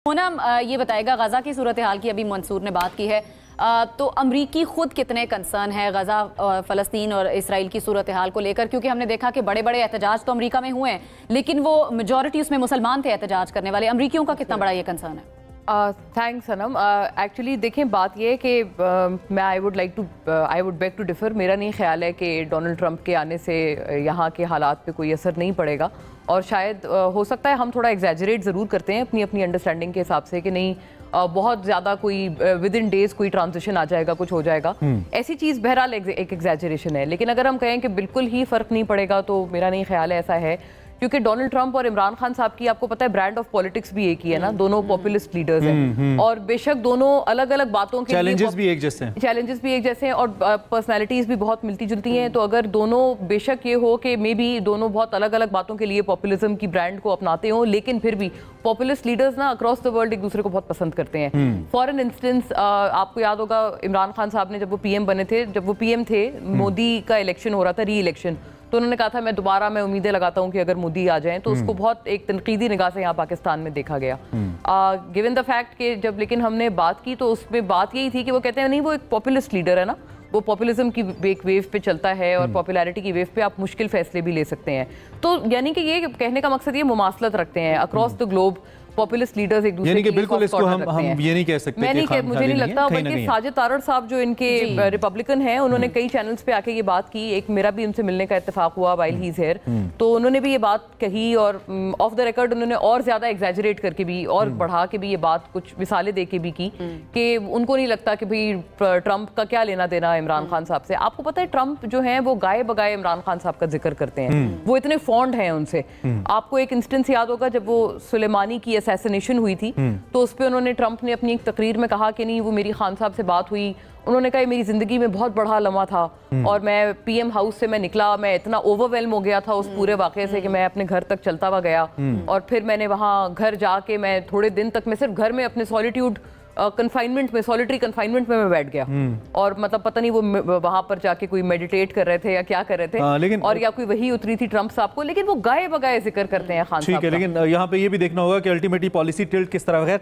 पूनम ये बताएगा, गजा की सूरत हाल की अभी मंसूर ने बात की है, तो अमरीकी खुद कितने कंसर्न है गजा, फ़लस्तीन और इसराइल की सूरत हाल को लेकर? क्योंकि हमने देखा कि बड़े बड़े एहतजाज तो अमेरिका में हुए हैं, लेकिन वो मेजॉरिटी उसमें मुसलमान थे एहतजाज करने वाले। अमरीकियों का कितना बड़ा ये कंसर्न है? थैंक्स सनम। एक्चुअली देखें, बात ये है कि मैं I would beg to differ. मेरा नहीं ख्याल है कि डोनाल्ड ट्रंप के आने से यहाँ के हालात पे कोई असर नहीं पड़ेगा, और शायद हो सकता है हम थोड़ा एग्जैजरेट ज़रूर करते हैं अपनी अपनी अंडरस्टैंडिंग के हिसाब से कि नहीं बहुत ज़्यादा कोई विद इन डेज कोई ट्रांजिशन आ जाएगा, कुछ हो जाएगा, ऐसी चीज़ बहरहाल एक एग्जैजरेशन है। लेकिन अगर हम कहें कि बिल्कुल ही फ़र्क नहीं पड़ेगा, तो मेरा नहीं ख्याल है ऐसा है, क्योंकि डोनाल्ड ट्रंप और इमरान खान साहब की आपको पता है ब्रांड ऑफ पॉलिटिक्स भी एक ही है ना, दोनों पॉपुलिस्ट लीडर्स हैं, और बेशक दोनों अलग अलग बातों के चैलेंजेस भी एक जैसे हैं और पर्सनालिटीज भी बहुत मिलती जुलती हैं। तो अगर दोनों, बेशक ये हो कि मे बी दोनों बहुत अलग अलग बातों के लिए पॉपुलिज्म की ब्रांड को अपनाते हों, लेकिन फिर भी पॉपुलिस्ट लीडर्स ना अक्रॉस द वर्ल्ड एक दूसरे को बहुत पसंद करते हैं। फॉर एन इंस्टेंस, आपको याद होगा इमरान खान साहब ने जब वो पीएम बने थे, जब वो पीएम थे, मोदी का इलेक्शन हो रहा था, री इलेक्शन, तो उन्होंने कहा था मैं उम्मीदें लगाता हूं कि अगर मोदी आ जाएं, तो उसको बहुत एक तनकीदी निगाह से यहाँ पाकिस्तान में देखा गया। गिवन द फैक्ट कि जब लेकिन हमने बात की तो उसमें बात यही थी कि वो कहते हैं नहीं, वो एक पॉपुलिस्ट लीडर है ना, वो पॉपुलिज्म की एक वेव पे चलता है, और पॉपुलैरिटी की वेव पे आप मुश्किल फैसले भी ले सकते हैं। तो यानी कि ये कहने का मकसद ये मुमासलत रखते हैं across the globe populist leaders एक दूसरे के बिल्कुल इसको हम ये नहीं कह सकते। मैं नहीं, मुझे नहीं लगता, बल्कि साजिद तारड़ साहब जो इनके रिपब्लिकन हैं, उन्होंने कई चैनल्स पे आके ये बात की। एक मेरा भी उनसे मिलने का इत्तेफाक हुआ व्हाइल ही इज हियर, तो उन्होंने भी ये बात कही, और ऑफ द रिकॉर्ड उन्होंने और ज्यादा एग्जैजरेट करके भी और बढ़ा के भी ये बात कुछ मिसालें दे के भी की कि उनको नहीं लगता कि भाई ट्रंप का क्या लेना देना इमरान खान साहब से। आपको पता है ट्रंप जो है वो गाए बगाए इमरान खान साहब का जिक्र करते हैं, वो इतने फॉन्ड हैं उनसे। आपको एक इंस्टेंस याद होगा, जब वो सुलेमानी की असैसिनेशन हुई थी, तो उस पे उन्होंने, ट्रंप ने अपनी एक तकरीर में कहा कि नहीं, वो मेरी खान साहब से बात हुई, उन्होंने कहा मेरी जिंदगी में बहुत बड़ा लम्हा था, और मैं पीएम हाउस से मैं निकला, मैं इतना ओवरवेल्म हो गया था उस पूरे वाकये से कि मैं अपने घर तक चलता हुआ गया, और फिर मैंने वहाँ घर जाके मैं थोड़े दिन तक मैं सिर्फ घर में अपने सॉलिट्यूड कंफाइनमेंट में, सॉलिटरी कंफाइनमेंट में मैं बैठ गया, और मतलब पता नहीं वो वहां पर जाके कोई मेडिटेट कर रहे थे या क्या कर रहे थे, लेकिन और या कोई वही उतरी थी ट्रंप साहब को, लेकिन वो गाए बगाए जिक्र करते हैं खान साहब। ठीक है, लेकिन यहाँ पे ये भी देखना होगा कि अल्टीमेटली पॉलिसी टिल्ट किस तरह है।